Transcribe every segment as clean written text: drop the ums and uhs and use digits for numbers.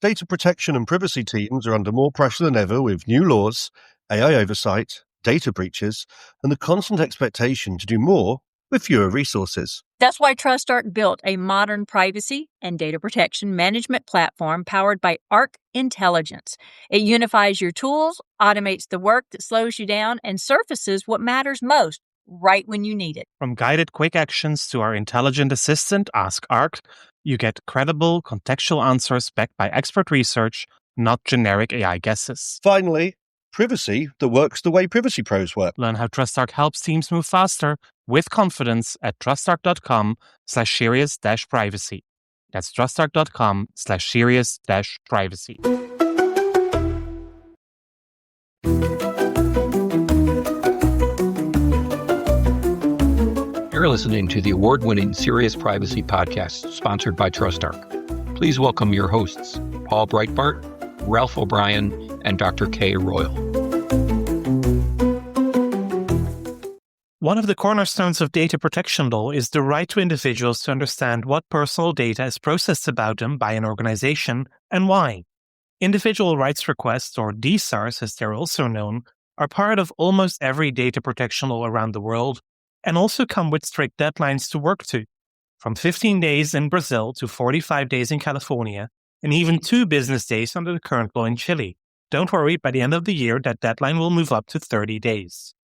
Data protection and privacy teams are under more pressure than ever with new laws, AI oversight, data breaches, and the constant expectation to do more with fewer resources. That's why TrustArc built a modern privacy and data protection management platform powered by Arc Intelligence. It unifies your tools, automates the work that slows you down, and surfaces what matters most right when you need it. From guided quick actions to our intelligent assistant, Ask Arc, you get credible, contextual answers backed by expert research, not generic AI guesses. Finally, privacy that works the way privacy pros work. Learn how TrustArc helps teams move faster with confidence at trustarc.com/serious-privacy. That's trustarc.com/serious-privacy. You're listening to the award-winning Serious Privacy podcast sponsored by TrustArc. Please welcome your hosts, Paul Breitbart, Ralph O'Brien, and Dr. Kay Royal. One of the cornerstones of data protection law is the right to individuals to understand what personal data is processed about them by an organization and why. Individual rights requests, or DSARs as they're also known, are part of almost every data protection law around the world and also come with strict deadlines to work to, from 15 days in Brazil to 45 days in California, and even 2 business days under the current law in Chile. Don't worry, by the end of the year, that deadline will move up to 30 days.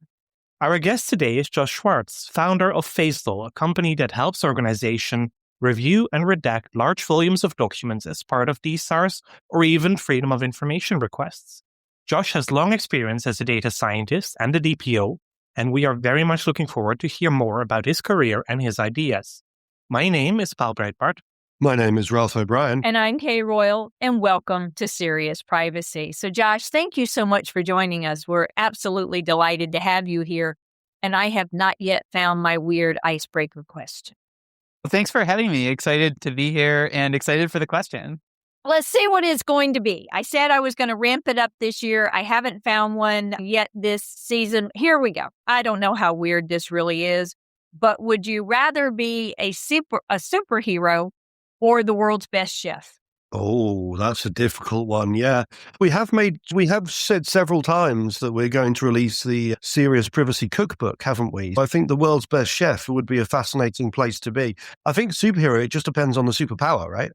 Our guest today is Josh Schwartz, founder of FaceLaw, a company that helps organizations review and redact large volumes of documents as part of DSARs or even Freedom of Information requests. Josh has long experience as a data scientist and a DPO, and we are very much looking forward to hear more about his career and his ideas. My name is Paul Breitbart. My name is Ralph O'Brien. And I'm Kay Royal, and welcome to Serious Privacy. So Josh, thank you so much for joining us. We're absolutely delighted to have you here, and I have not yet found my weird icebreaker question. Well, thanks for having me. Excited to be here and excited for the question. Let's see what it's going to be. I said I was going to ramp it up this year. I haven't found one yet this season. Here we go. I don't know how weird this really is, but would you rather be a superhero or the world's best chef? Oh, that's a difficult one. Yeah. We have said several times that we're going to release the Serious Privacy Cookbook, haven't we? I think the world's best chef would be a fascinating place to be. I think superhero, it just depends on the superpower, right?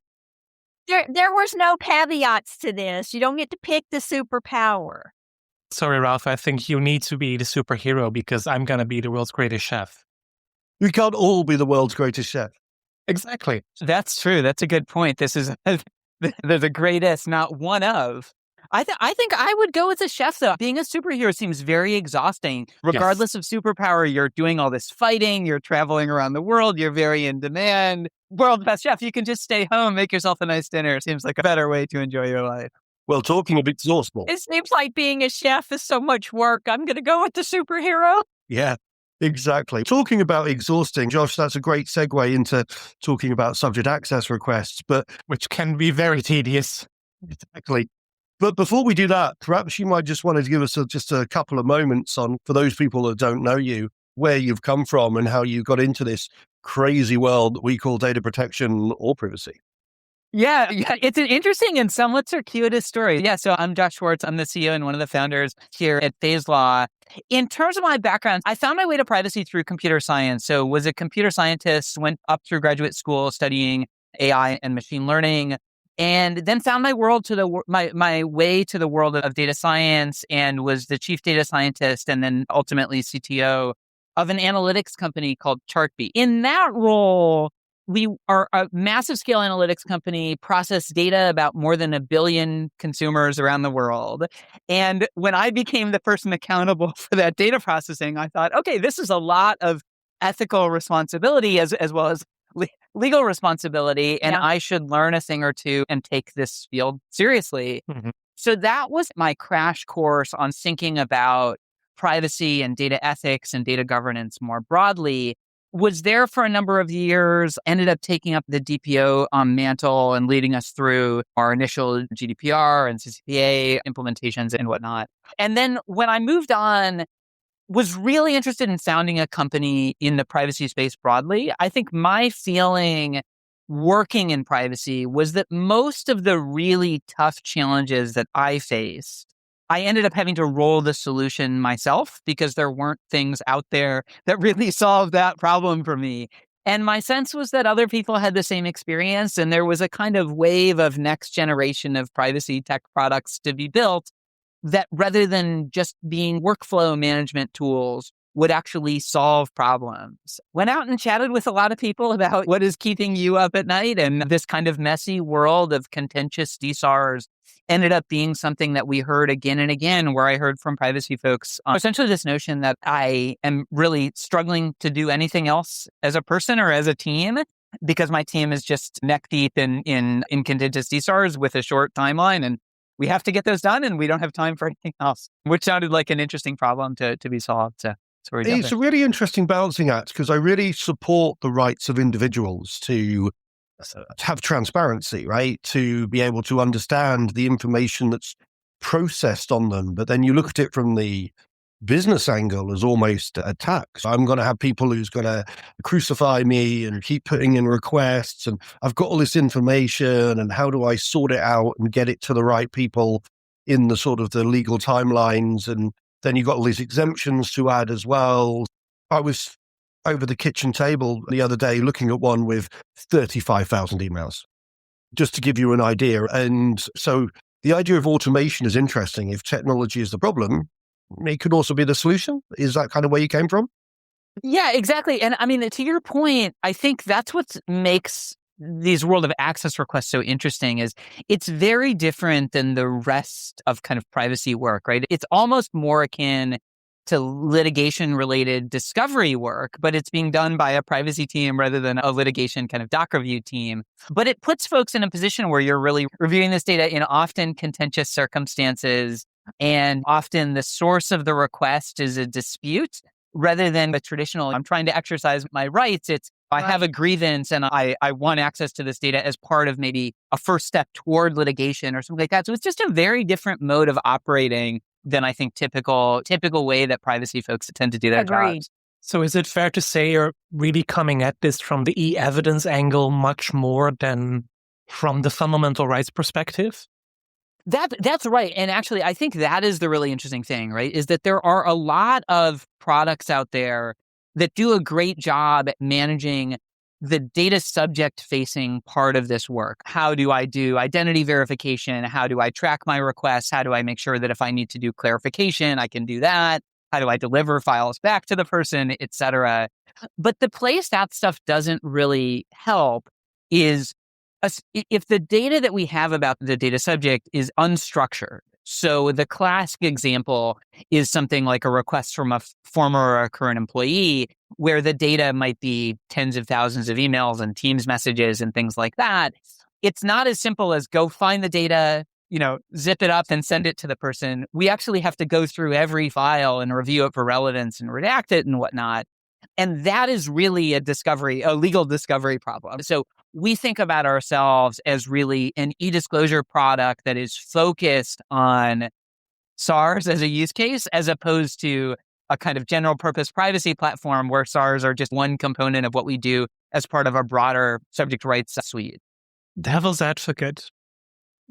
There was no caveats to this. You don't get to pick the superpower. Sorry, Ralph, I think you need to be the superhero because I'm going to be the world's greatest chef. We can't all be the world's greatest chef. Exactly. That's true. That's a good point. This is the greatest, not one of. I think I would go as a chef, though. Being a superhero seems very exhausting. Regardless of superpower, you're doing all this fighting, you're traveling around the world, you're very in demand. World's best chef, you can just stay home, make yourself a nice dinner. Seems like a better way to enjoy your life. Well, talking of exhaustible. It seems like being a chef is so much work. I'm going to go with the superhero. Yeah, exactly. Talking about exhausting, Josh, that's a great segue into talking about subject access requests, which can be very tedious. Exactly. But before we do that, perhaps you might just want to give us just a couple of moments on, for those people that don't know you, where you've come from and how you got into this crazy world that we call data protection or privacy. Yeah, it's an interesting and somewhat circuitous story. Yeah, so I'm Josh Schwartz. I'm the CEO and one of the founders here at FaceLaw. In terms of my background, I found my way to privacy through computer science. So was a computer scientist, went up through graduate school studying AI and machine learning, and then found my way to the world of data science and was the chief data scientist and then ultimately CTO of an analytics company called Chartbeat. In that role, we are a massive scale analytics company, process data about more than 1 billion consumers around the world. And when I became the person accountable for that data processing, I thought, okay, this is a lot of ethical responsibility as well as legal responsibility, and I should learn a thing or two and take this field seriously. Mm-hmm. So that was my crash course on thinking about privacy and data ethics and data governance more broadly. Was there for a number of years, ended up taking up the DPO mantle and leading us through our initial GDPR and CCPA implementations and whatnot. And then when I moved on, was really interested in founding a company in the privacy space broadly. I think my feeling working in privacy was that most of the really tough challenges that I faced, I ended up having to roll the solution myself because there weren't things out there that really solved that problem for me. And my sense was that other people had the same experience, and there was a kind of wave of next generation of privacy tech products to be built that, rather than just being workflow management tools, would actually solve problems. Went out and chatted with a lot of people about what is keeping you up at night, and this kind of messy world of contentious DSARs ended up being something that we heard again and again, where I heard from privacy folks essentially this notion that I am really struggling to do anything else as a person or as a team, because my team is just neck deep in contentious DSARs with a short timeline, and we have to get those done, and we don't have time for anything else, which sounded like an interesting problem to be solved. So it's a really interesting balancing act, because I really support the rights of individuals to have transparency, right? To be able to understand the information that's processed on them. But then you look at it from the business angle as almost a tax. I'm going to have people who's going to crucify me and keep putting in requests, and I've got all this information, and how do I sort it out and get it to the right people in the sort of the legal timelines? And then you've got all these exemptions to add as well. I was over the kitchen table the other day looking at one with 35,000 emails, just to give you an idea. And so the idea of automation is interesting. If technology is the problem, it could also be the solution. Is that kind of where you came from? Yeah, exactly. And I mean, to your point, I think that's what makes these world of access requests so interesting, is it's very different than the rest of kind of privacy work, right? It's almost more akin to litigation-related discovery work, but it's being done by a privacy team rather than a litigation kind of doc review team. But it puts folks in a position where you're really reviewing this data in often contentious circumstances, and often the source of the request is a dispute rather than a traditional, I'm trying to exercise my rights. It's, I have a grievance and I want access to this data as part of maybe a first step toward litigation or something like that. So it's just a very different mode of operating than I think typical way that privacy folks tend to do their jobs. So is it fair to say you're really coming at this from the e-evidence angle much more than from the fundamental rights perspective? That's right. And actually, I think that is the really interesting thing, right? Is that there are a lot of products out there that do a great job at managing the data subject facing part of this work. How do I do identity verification? How do I track my requests? How do I make sure that if I need to do clarification, I can do that? How do I deliver files back to the person, et cetera? But the place that stuff doesn't really help is if the data that we have about the data subject is unstructured. So the classic example is something like a request from a former or a current employee, where the data might be tens of thousands of emails and Teams messages and things like that. It's not as simple as go find the data, zip it up and send it to the person. We actually have to go through every file and review it for relevance and redact it and whatnot. And that is really a legal discovery problem. So we think about ourselves as really an e-disclosure product that is focused on SARs as a use case, as opposed to a kind of general purpose privacy platform where SARs are just one component of what we do as part of a broader subject rights suite. Devil's advocate,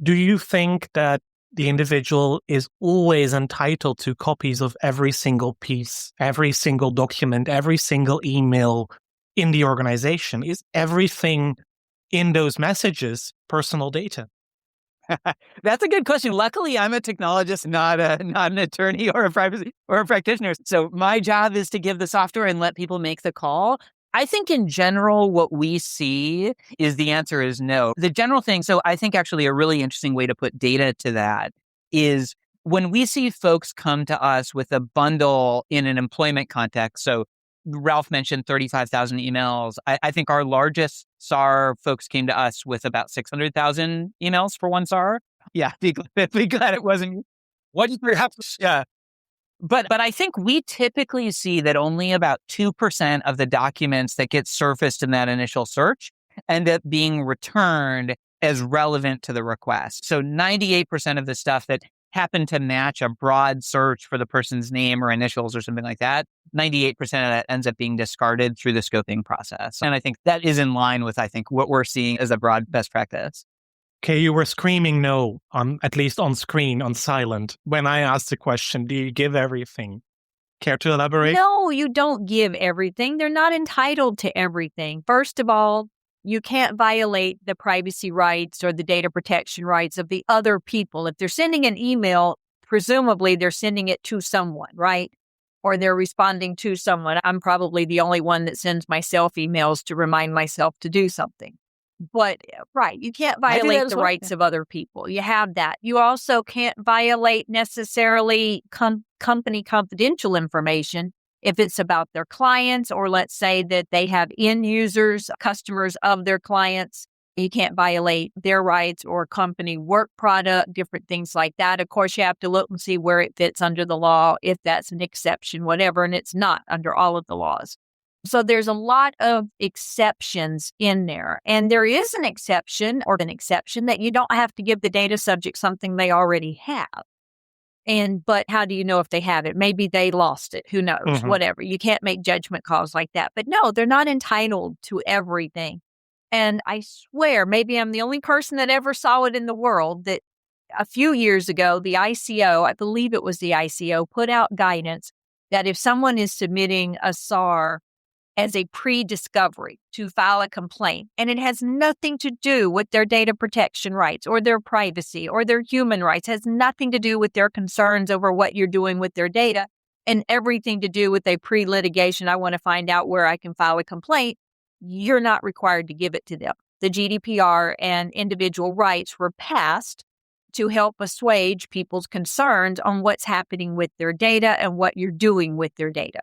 do you think that the individual is always entitled to copies of every single piece, every single document, every single email in the organization? Is everything in those messages personal data? That's a good question. Luckily, I'm a technologist, not an attorney or a privacy or a practitioner. So my job is to give the software and let people make the call. I think in general, what we see is the answer is no. The general thing, so I think actually a really interesting way to put data to that is when we see folks come to us with a bundle in an employment context. So Ralph mentioned 35,000 emails. I think our largest SAR folks came to us with about 600,000 emails for one SAR. Yeah, be glad it wasn't. What did perhaps? Yeah. But I think we typically see that only about 2% of the documents that get surfaced in that initial search end up being returned as relevant to the request. So 98% of the stuff that happen to match a broad search for the person's name or initials or something like that, 98% of that ends up being discarded through the scoping process. And I think that is in line with, I think, what we're seeing as a broad best practice. Okay, you were screaming no, at least on screen, on silent. When I asked the question, do you give everything? Care to elaborate? No, you don't give everything. They're not entitled to everything. First of all, you can't violate the privacy rights or the data protection rights of the other people. If they're sending an email, presumably they're sending it to someone, right? Or they're responding to someone. I'm probably the only one that sends myself emails to remind myself to do something. But, right, you can't violate the rights of other people. You have that. You also can't violate necessarily company confidential information if it's about their clients, or let's say that they have end users, customers of their clients. You can't violate their rights or company work product, different things like that. Of course, you have to look and see where it fits under the law, if that's an exception, whatever, and it's not under all of the laws. So there's a lot of exceptions in there. And there is an exception that you don't have to give the data subject something they already have. But how do you know if they have it? Maybe they lost it. Who knows? Whatever. You can't make judgment calls like that. But no, they're not entitled to everything. And I swear, maybe I'm the only person that ever saw it in the world, that a few years ago, the ICO, I believe it was the ICO, put out guidance that if someone is submitting a SAR as a pre-discovery to file a complaint, and it has nothing to do with their data protection rights or their privacy or their human rights, has nothing to do with their concerns over what you're doing with their data, and everything to do with a pre-litigation, I want to find out where I can file a complaint, you're not required to give it to them. The GDPR and individual rights were passed to help assuage people's concerns on what's happening with their data and what you're doing with their data.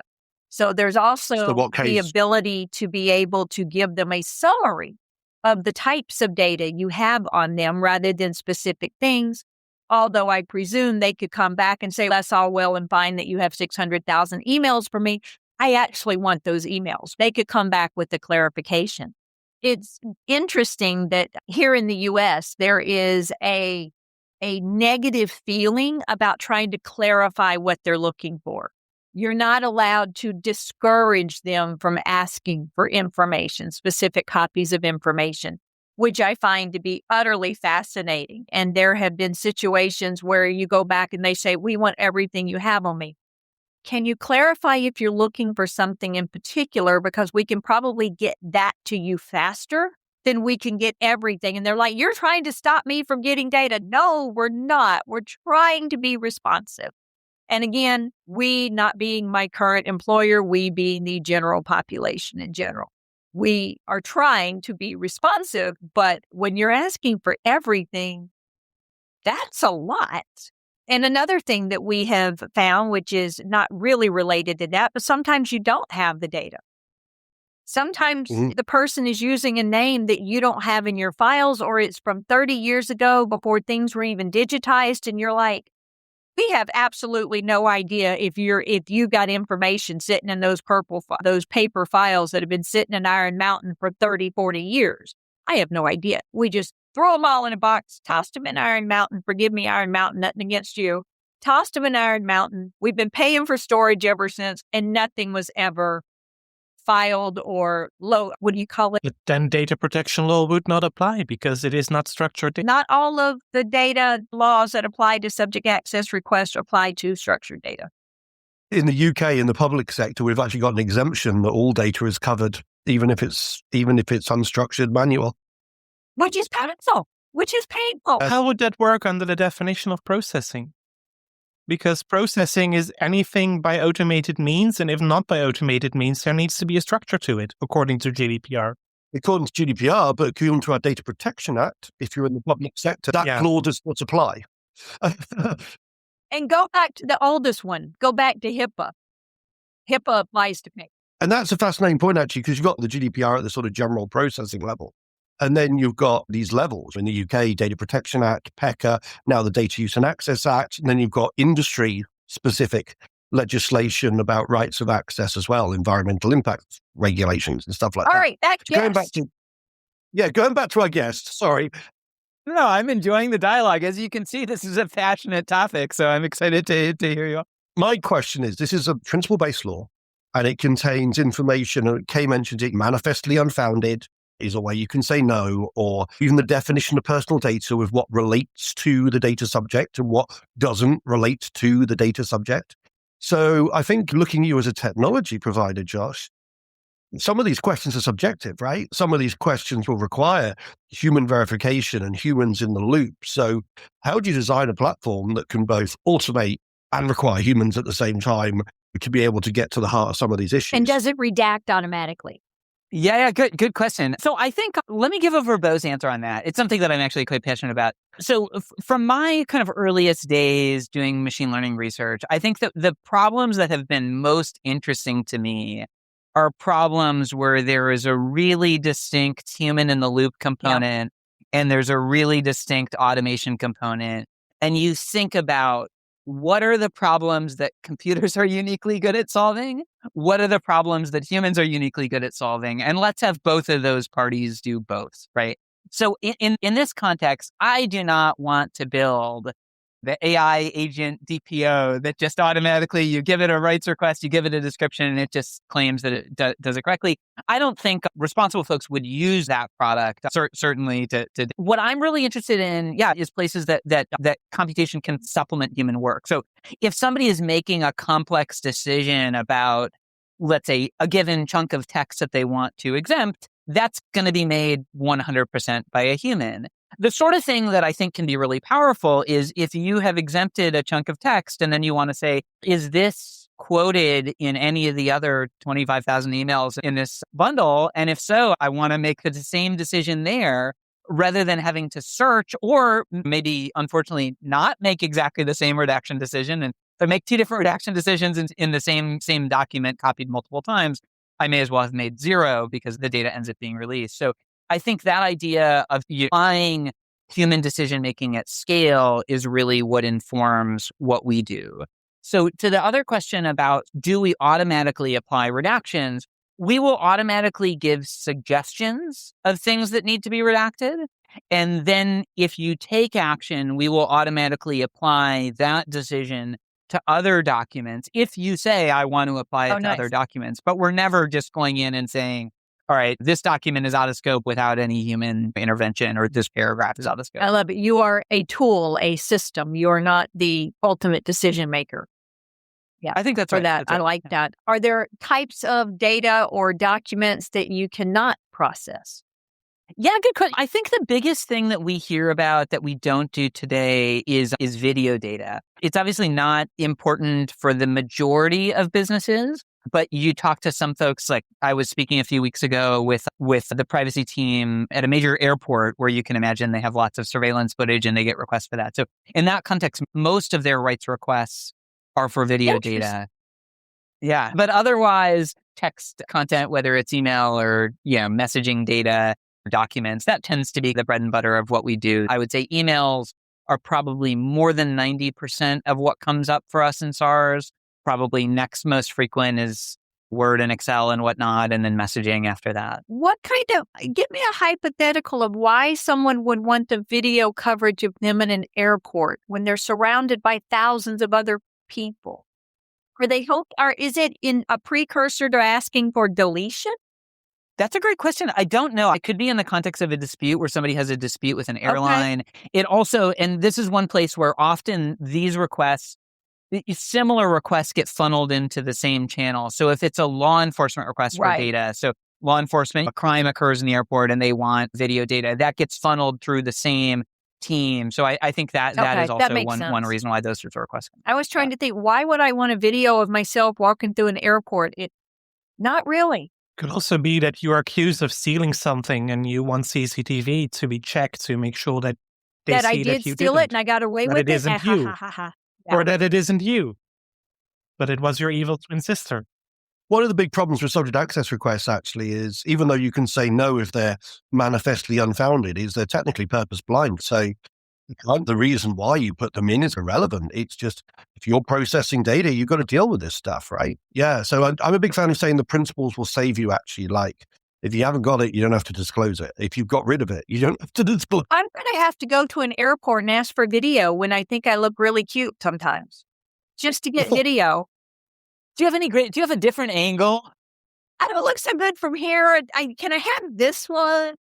So there's also the ability to be able to give them a summary of the types of data you have on them rather than specific things. Although I presume they could come back and say, that's all well and fine that you have 600,000 emails for me. I actually want those emails. They could come back with a clarification. It's interesting that here in the U.S., there is a negative feeling about trying to clarify what they're looking for. You're not allowed to discourage them from asking for information, specific copies of information, which I find to be utterly fascinating. And there have been situations where you go back and they say, we want everything you have on me. Can you clarify if you're looking for something in particular? Because we can probably get that to you faster than we can get everything. And they're like, you're trying to stop me from getting data. No, we're not. We're trying to be responsive. And again, we not being my current employer, we being the general population in general. We are trying to be responsive, but when you're asking for everything, that's a lot. And another thing that we have found, which is not really related to that, but sometimes you don't have the data. Sometimes the person is using a name that you don't have in your files, or it's from 30 years ago before things were even digitized. And you're like, we have absolutely no idea if you got information sitting in those paper files that have been sitting in Iron Mountain for 30, 40 years. I have no idea. We just throw them all in a box, tossed them in Iron Mountain. Forgive me, Iron Mountain, nothing against you. Tossed them in Iron Mountain. We've been paying for storage ever since, and nothing was ever filed or what do you call it? But then data protection law would not apply because it is not structured data. Not all of the data laws that apply to subject access requests apply to structured data. In the UK, in the public sector, we've actually got an exemption that all data is covered, even if it's unstructured manual. Which is painful. How would that work under the definition of processing? Because processing is anything by automated means, and if not by automated means, there needs to be a structure to it, according to GDPR. According to GDPR, but according to our Data Protection Act, if you're in the public sector, that clause does not apply. And go back to the oldest one. Go back to HIPAA. HIPAA applies to me. And that's a fascinating point, actually, because you've got the GDPR at the sort of general processing level. And then you've got these levels in the UK, Data Protection Act, PECA, now the Data Use and Access Act. And then you've got industry-specific legislation about rights of access as well, environmental impact regulations and stuff like that. All right, going back to our guest, sorry. No, I'm enjoying the dialogue. As you can see, this is a passionate topic, so I'm excited to hear you. My question is, this is a principle-based law, and it contains information, and Kay mentioned it, manifestly unfounded is a way you can say no, or even the definition of personal data with what relates to the data subject and what doesn't relate to the data subject. So I think looking at you as a technology provider, Josh, some of these questions are subjective, right? Some of these questions will require human verification and humans in the loop. So how do you design a platform that can both automate and require humans at the same time to be able to get to the heart of some of these issues? And does it redact automatically? Yeah, good question. So I think, let me give a verbose answer on that. It's something that I'm actually quite passionate about. So from my kind of earliest days doing machine learning research, I think that the problems that have been most interesting to me are problems where there is a really distinct human in the loop component and there's a really distinct automation component. And you think about, what are the problems that computers are uniquely good at solving? What are the problems that humans are uniquely good at solving? And let's have both of those parties do both, right? So in this context, I do not want to build the AI agent DPO that just automatically, you give it a rights request, you give it a description, and it just claims that it does it correctly. I don't think responsible folks would use that product, certainly to what I'm really interested in, is places that computation can supplement human work. So if somebody is making a complex decision about, let's say, a given chunk of text that they want to exempt, that's going to be made 100% by a human. The sort of thing that I think can be really powerful is if you have exempted a chunk of text and then you want to say, is this quoted in any of the other 25,000 emails in this bundle? And if so, I want to make the same decision there rather than having to search, or maybe, unfortunately, not make exactly the same redaction decision. And if I make two different redaction decisions in the same document copied multiple times, I may as well have made zero because the data ends up being released. So I think that idea of applying human decision-making at scale is really what informs what we do. So to the other question about, do we automatically apply redactions? We will automatically give suggestions of things that need to be redacted. And then if you take action, we will automatically apply that decision to other documents. If you say, I want to apply it to other documents, but we're never just going in and saying, all right, this document is out of scope without any human intervention, or this paragraph is out of scope. I love it. You are a tool, a system. You're not the ultimate decision maker. Yeah, I think that's for right. that. That's right. I like that. Are there types of data or documents that you cannot process? Yeah, good question. I think the biggest thing that we hear about that we don't do today is video data. It's obviously not important for the majority of businesses, but you talk to some folks, like I was speaking a few weeks ago with the privacy team at a major airport where you can imagine they have lots of surveillance footage and they get requests for that. So in that context, most of their rights requests are for video data. Yeah. But otherwise, text content, whether it's email or messaging data, documents, that tends to be the bread and butter of what we do. I would say emails are probably more than 90% of what comes up for us in SARs. Probably next most frequent is Word and Excel and whatnot, and then messaging after that. Give me a hypothetical of why someone would want a video coverage of them in an airport when they're surrounded by thousands of other people. Is it in a precursor to asking for deletion? That's a great question. I don't know. It could be in the context of a dispute where somebody has a dispute with an airline. Okay. It also, and this is one place where often these requests, similar requests get funneled into the same channel. So if it's a law enforcement request for data, so law enforcement, a crime occurs in the airport and they want video data, that gets funneled through the same team. So I think that is also one reason why those sorts of requests come. I was trying to think, why would I want a video of myself walking through an airport? Not really. Could also be that you are accused of stealing something and you want CCTV to be checked to make sure that they see I did that you steal didn't, it and I got away with it. That it isn't you. Or that it isn't you, but it was your evil twin sister. One of the big problems with subject access requests actually is, even though you can say no if they're manifestly unfounded, is they're technically purpose blind. So the reason why you put them in is irrelevant. It's just, if you're processing data, you've got to deal with this stuff, right? Yeah. So I'm a big fan of saying the principles will save you, actually, like If you haven't got it, you don't have to disclose it. If you've got rid of it, you don't have to disclose. I'm going to have to go to an airport and ask for video when I think I look really cute sometimes, just to get video. Do you have a different angle? I don't look so good from here. Can I have this one?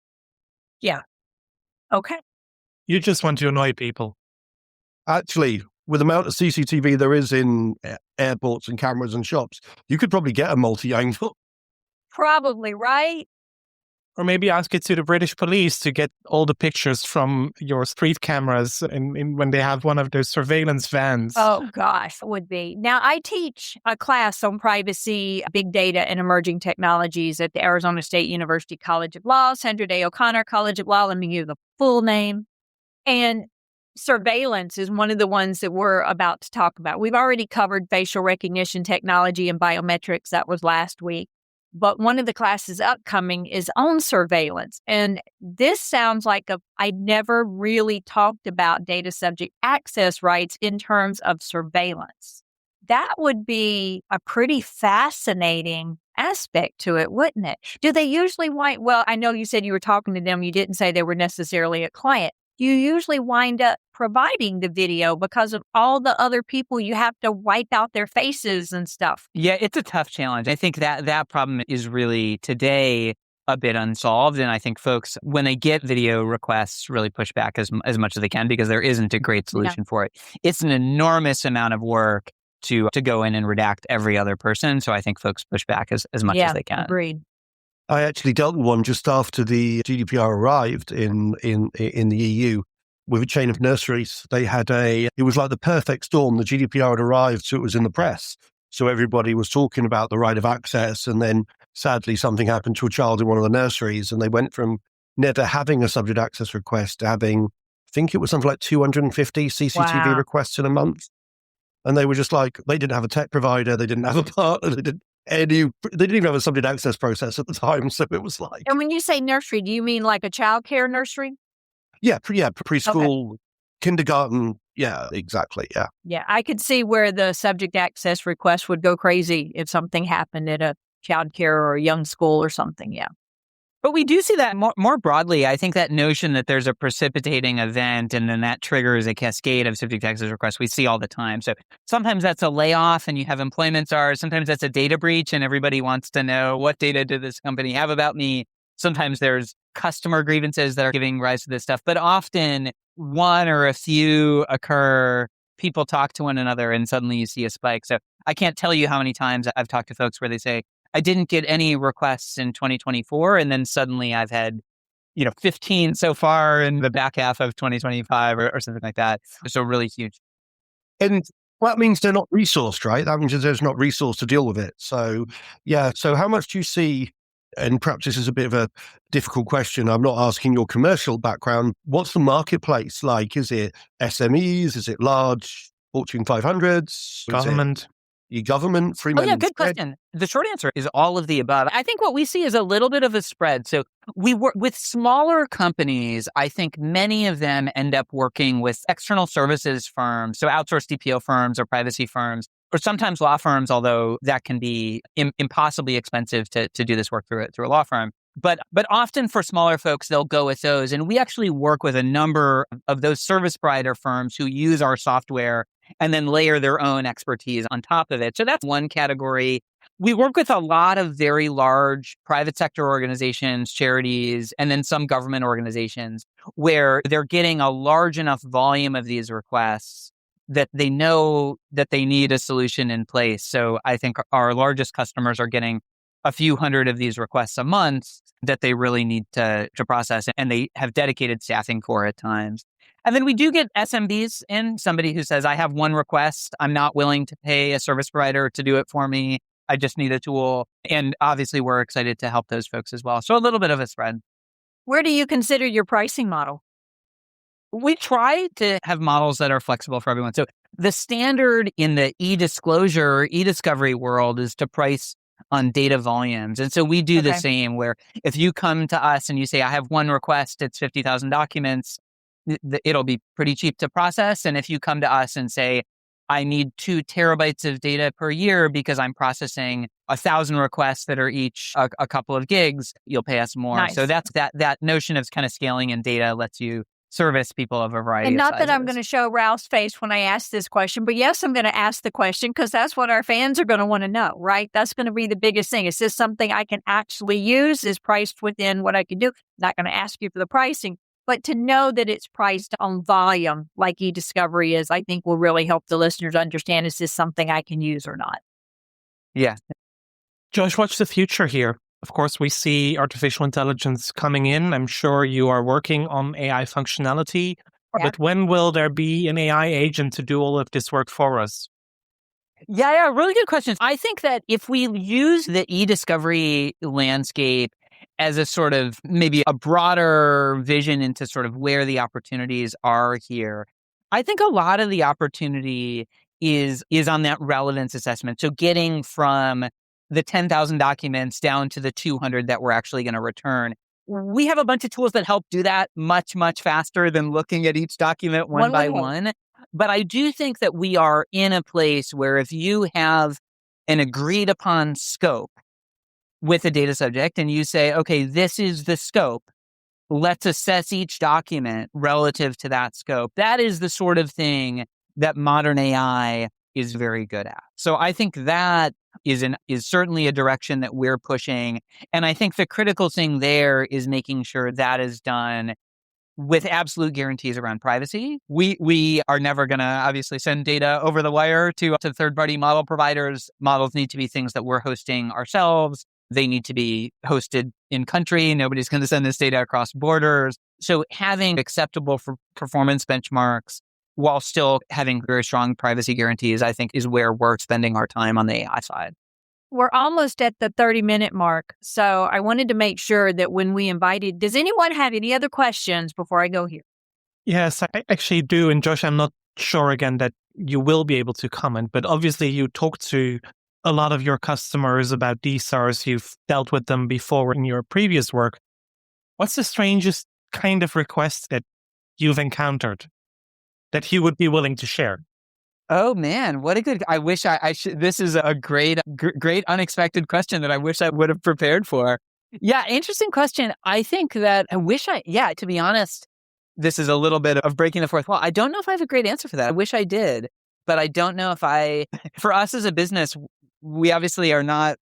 Yeah. Okay. You just want to annoy people. Actually, with the amount of CCTV there is in airports and cameras and shops, you could probably get a multi-angle. Probably, right? Or maybe ask it to the British police to get all the pictures from your street cameras when they have one of those surveillance vans. Oh, gosh, it would be. Now, I teach a class on privacy, big data, and emerging technologies at the Arizona State University College of Law, Sandra Day O'Connor College of Law. Let me give you the full name. And surveillance is one of the ones that we're about to talk about. We've already covered facial recognition technology and biometrics. That was last week. But one of the classes upcoming is on surveillance. And this sounds like I never really talked about data subject access rights in terms of surveillance. That would be a pretty fascinating aspect to it, wouldn't it? Do they usually well, I know you said you were talking to them. You didn't say they were necessarily a client. You usually wind up providing the video because of all the other people you have to wipe out their faces and stuff. Yeah, it's a tough challenge. I think that problem is really today a bit unsolved. And I think folks, when they get video requests, really push back as much as they can because there isn't a great solution for it. It's an enormous amount of work to go in and redact every other person. So I think folks push back as much as they can. Agreed. I actually dealt with one just after the GDPR arrived in the EU with a chain of nurseries. They had it was like the perfect storm. The GDPR had arrived, so it was in the press. So everybody was talking about the right of access. And then sadly, something happened to a child in one of the nurseries. And they went from never having a subject access request to having, I think it was something like 250 CCTV requests in a month. And they were just like, they didn't have a tech provider. They didn't have a partner. They didn't even have a subject access process at the time. So it was like. And when you say nursery, do you mean like a childcare nursery? Yeah, preschool, kindergarten. Yeah, exactly. Yeah. Yeah, I could see where the subject access request would go crazy if something happened at a childcare or a young school or something. Yeah. But we do see that more broadly. I think that notion that there's a precipitating event and then that triggers a cascade of subject access requests we see all the time. So sometimes that's a layoff and you have employment SARs. Sometimes that's a data breach and everybody wants to know what data did this company have about me. Sometimes there's customer grievances that are giving rise to this stuff. But often one or a few occur, people talk to one another and suddenly you see a spike. So I can't tell you how many times I've talked to folks where they say, I didn't get any requests in 2024. And then suddenly I've had, 15 so far in the back half of 2025 or something like that. So really huge. And that means they're not resourced, right? That means there's not resource to deal with it. So, yeah. So how much do you see, and perhaps this is a bit of a difficult question. I'm not asking your commercial background. What's the marketplace like? Is it SMEs? Is it large Fortune 500s? Government? Your government, free men. Oh, yeah, good question. The short answer is all of the above. I think what we see is a little bit of a spread. So we work with smaller companies. I think many of them end up working with external services firms, so outsourced DPO firms or privacy firms, or sometimes law firms, although that can be impossibly expensive to do this work through a law firm. But often for smaller folks, they'll go with those. And we actually work with a number of those service provider firms who use our software and then layer their own expertise on top of it. So that's one category. We work with a lot of very large private sector organizations, charities, and then some government organizations where they're getting a large enough volume of these requests that they know that they need a solution in place. So I think our largest customers are getting a few hundred of these requests a month that they really need to process, and they have dedicated staffing for at times. And then we do get SMBs in, somebody who says, I have one request. I'm not willing to pay a service provider to do it for me. I just need a tool. And obviously, we're excited to help those folks as well. So a little bit of a spread. Where do you consider your pricing model? We try to have models that are flexible for everyone. So the standard in the e-disclosure, e-discovery world is to price on data volumes. And so we do the same, where if you come to us and you say, I have one request, it's 50,000 documents, it'll be pretty cheap to process. And if you come to us and say, I need 2 terabytes of data per year because I'm processing 1,000 requests that are each a couple of gigs, you'll pay us more. Nice. So that's that notion of kind of scaling in data lets you service people of a variety And of not sizes. that I'm going to show Ralph's face when I ask this question, but yes, I'm going to ask the question because that's what our fans are going to want to know, right? That's going to be the biggest thing. Is this something I can actually use? Is priced within what I can do? Not going to ask you for the pricing, but to know that it's priced on volume like eDiscovery is, I think will really help the listeners understand, is this something I can use or not? Yeah. Josh, what's the future here? Of course, we see artificial intelligence coming in. I'm sure you are working on AI functionality, but when will there be an AI agent to do all of this work for us? Yeah, really good questions. I think that if we use the eDiscovery landscape as a sort of maybe a broader vision into sort of where the opportunities are here, I think a lot of the opportunity is on that relevance assessment. So getting from the 10,000 documents down to the 200 that we're actually going to return. We have a bunch of tools that help do that much, much faster than looking at each document one by one. But I do think that we are in a place where if you have an agreed upon scope with a data subject and you say, okay, this is the scope, let's assess each document relative to that scope. That is the sort of thing that modern AI is very good at. So I think that is certainly a direction that we're pushing. And I think the critical thing there is making sure that is done with absolute guarantees around privacy. We are never going to obviously send data over the wire to third-party model providers. Models need to be things that we're hosting ourselves. They need to be hosted in country. Nobody's going to send this data across borders. So having acceptable for performance benchmarks while still having very strong privacy guarantees, I think is where we're spending our time on the AI side. We're almost at the 30-minute mark. So I wanted to make sure that when we invited, does anyone have any other questions before I go here? Yes, I actually do. And Josh, I'm not sure again that you will be able to comment, but obviously you talked to a lot of your customers about DSARs. You've dealt with them before in your previous work. What's the strangest kind of request that you've encountered that you would be willing to share? Oh man, what a good, I wish I should, this is a great unexpected question that I wish I would have prepared for. Yeah, interesting question. I think that to be honest, this is a little bit of breaking the fourth wall. I don't know if I have a great answer for that. I wish I did, but I don't know for us as a business, we obviously are not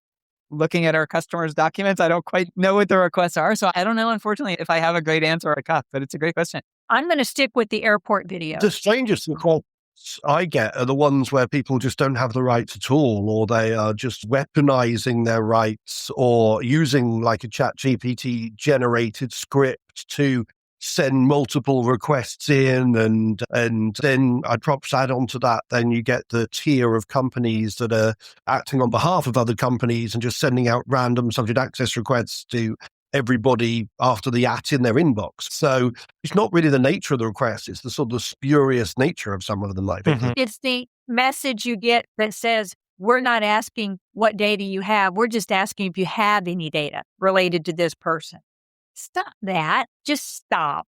looking at our customers' documents. I don't quite know what the requests are. So I don't know, unfortunately, if I have a great answer or a cut, but it's a great question. I'm going to stick with the airport video. The strangest requests I get are the ones where people just don't have the rights at all, or they are just weaponizing their rights, or using like a ChatGPT generated script to send multiple requests in, and then I perhaps add on to that, then you get the tier of companies that are acting on behalf of other companies and just sending out random subject access requests to everybody after the in their inbox. So it's not really the nature of the request, it's the sort of spurious nature of some of them. I think. It's the message you get that says, we're not asking what data you have, we're just asking if you have any data related to this person. Stop that. Just stop.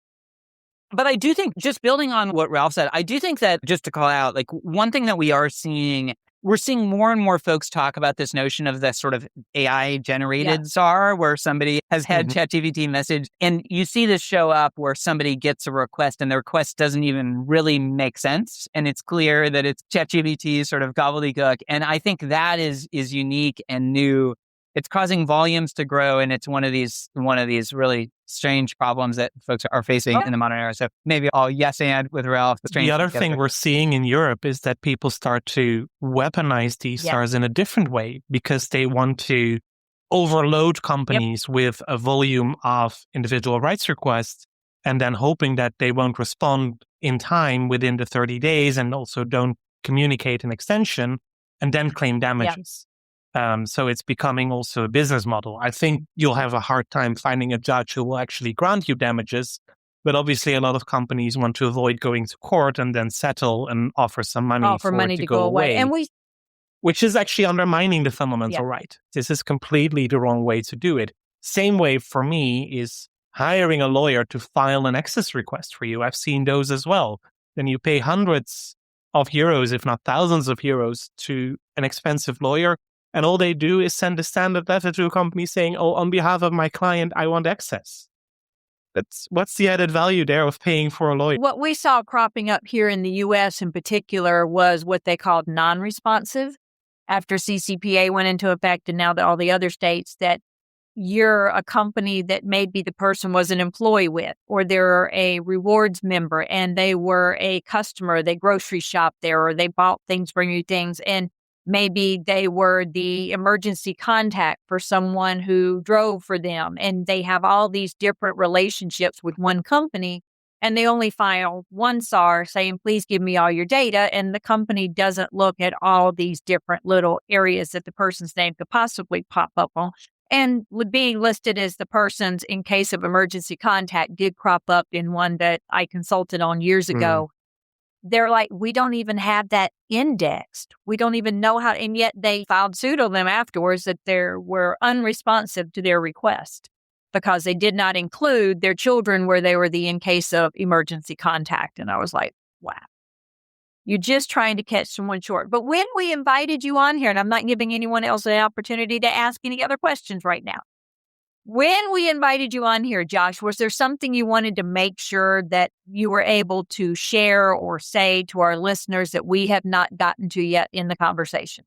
But I do think, just building on what Ralph said, I do think that, just to call out, like one thing that we're seeing more and more folks talk about this notion of the sort of AI generated DSAR, where somebody has had ChatGPT message, and you see this show up where somebody gets a request and the request doesn't even really make sense. And it's clear that it's ChatGPT sort of gobbledygook. And I think that is unique and new. It's causing volumes to grow, and it's one of these really strange problems that folks are facing in the modern era. So maybe I'll yes and with Ralph. The other thing we're seeing in Europe is that people start to weaponize these DSARs in a different way because they want to overload companies with a volume of individual rights requests, and then hoping that they won't respond in time within the 30 days and also don't communicate an extension, and then claim damages. So it's becoming also a business model. I think you'll have a hard time finding a judge who will actually grant you damages, but obviously a lot of companies want to avoid going to court and then settle and offer some money for it to go away. And which is actually undermining the fundamental right. This is completely the wrong way to do it. Same way for me is hiring a lawyer to file an access request for you. I've seen those as well. Then you pay hundreds of euros, if not thousands of euros, to an expensive lawyer And all they do is send a standard letter to a company saying, oh, on behalf of my client, I want access. What's the added value there of paying for a lawyer? What we saw cropping up here in the U.S. in particular was what they called non-responsive. After CCPA went into effect and now all the other states, that you're a company that maybe the person was an employee with, or they're a rewards member and they were a customer, they grocery shop there, or they bought things, bring you things, and maybe they were the emergency contact for someone who drove for them, and they have all these different relationships with one company, and they only file one SAR saying, please give me all your data, and the company doesn't look at all these different little areas that the person's name could possibly pop up on. And with being listed as the person's in case of emergency contact did crop up in one that I consulted on years ago. They're like, we don't even have that indexed. We don't even know how, and yet they filed suit on them afterwards that they were unresponsive to their request because they did not include their children where they were the in case of emergency contact. And I was like, wow. You're just trying to catch someone short. But when we invited you on here, and I'm not giving anyone else an opportunity to ask any other questions right now. When we invited you on here, Josh, was there something you wanted to make sure that you were able to share or say to our listeners that we have not gotten to yet in the conversation?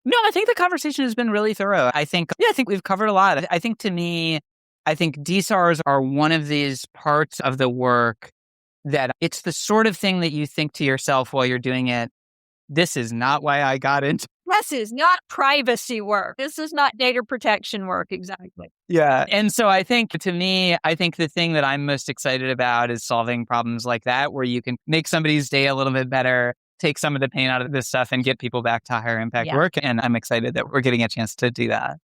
No, I think the conversation has been really thorough. I think we've covered a lot. I think to me, DSARs are one of these parts of the work that it's the sort of thing that you think to yourself while you're doing it, this is not why I got into. This is not privacy work. This is not data protection work. Exactly. Yeah. And so I think to me, the thing that I'm most excited about is solving problems like that, where you can make somebody's day a little bit better, take some of the pain out of this stuff and get people back to higher impact work. And I'm excited that we're getting a chance to do that.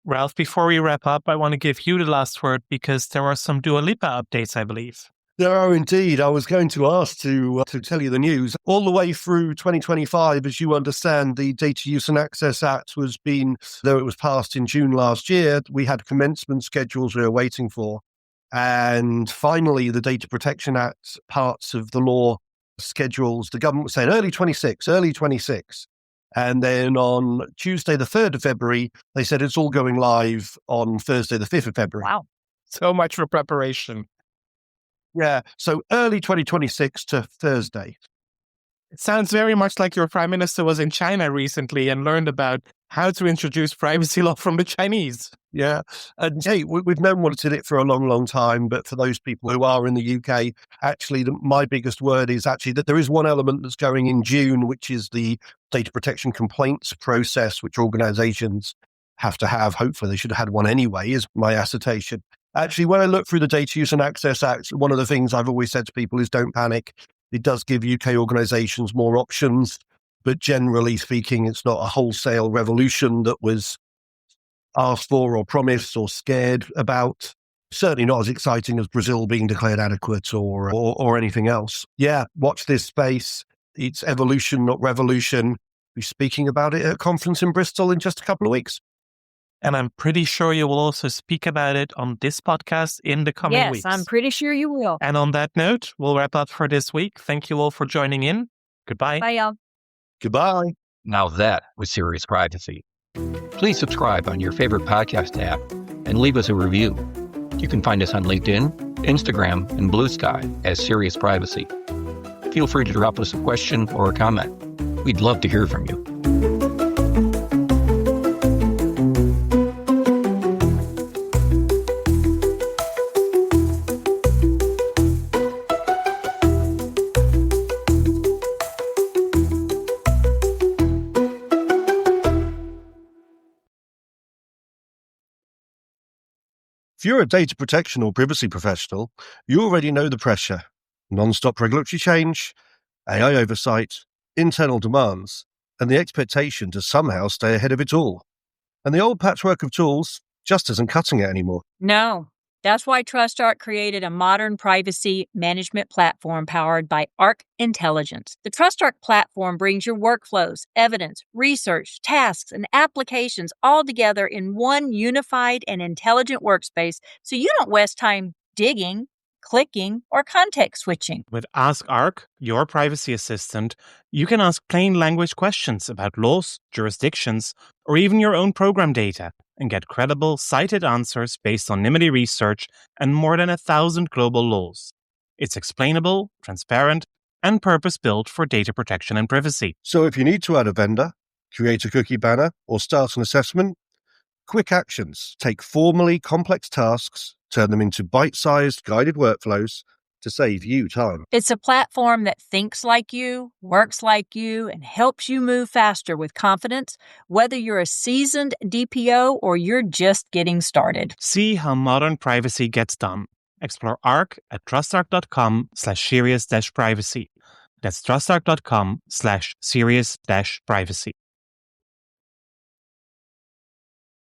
Ralph, before we wrap up, I want to give you the last word because there are some Dua Lipa updates, I believe. There are indeed. I was going to ask to tell you the news. All the way through 2025, as you understand, the Data Use and Access Act though it was passed in June last year, we had commencement schedules we were waiting for. And finally, the Data Protection Act parts of the law schedules, the government was saying early 26. And then on Tuesday, the 3rd of February, they said it's all going live on Thursday, the 5th of February. Wow. So much for preparation. Yeah, so early 2026 to Thursday. It sounds very much like your prime minister was in China recently and learned about how to introduce privacy law from the Chinese. Yeah, and hey, we've known what's in it for a long, long time. But for those people who are in the UK, actually, my biggest word is actually that there is one element that's going in June, which is the data protection complaints process, which organisations have to have. Hopefully, they should have had one anyway, is my assertion. Actually, when I look through the Data Use and Access Act, one of the things I've always said to people is don't panic. It does give UK organisations more options, but generally speaking, it's not a wholesale revolution that was asked for or promised or scared about. Certainly not as exciting as Brazil being declared adequate or anything else. Yeah, watch this space. It's evolution, not revolution. We'll be speaking about it at a conference in Bristol in just a couple of weeks. And I'm pretty sure you will also speak about it on this podcast in the coming weeks. Yes, I'm pretty sure you will. And on that note, we'll wrap up for this week. Thank you all for joining in. Goodbye. Bye, y'all. Goodbye. Now that was serious privacy. Please subscribe on your favorite podcast app and leave us a review. You can find us on LinkedIn, Instagram, and Blue Sky as Serious Privacy. Feel free to drop us a question or a comment. We'd love to hear from you. If you're a data protection or privacy professional, you already know the pressure. Non-stop regulatory change, AI oversight, internal demands, and the expectation to somehow stay ahead of it all. And the old patchwork of tools just isn't cutting it anymore. No. That's why TrustArc created a modern privacy management platform powered by Arc Intelligence. The TrustArc platform brings your workflows, evidence, research, tasks, and applications all together in one unified and intelligent workspace so you don't waste time digging. clicking, or context switching. With Ask Arc, your privacy assistant, you can ask plain language questions about laws, jurisdictions, or even your own program data and get credible, cited answers based on NIMBY research and more than 1,000 global laws. It's explainable, transparent, and purpose-built for data protection and privacy. So if you need to add a vendor, create a cookie banner, or start an assessment, quick actions take formally complex tasks, turn them into bite-sized guided workflows to save you time. It's a platform that thinks like you, works like you, and helps you move faster with confidence, whether you're a seasoned DPO or you're just getting started. See how modern privacy gets done. Explore Arc at trustarc.com/serious-privacy. That's trustarc.com/serious-privacy.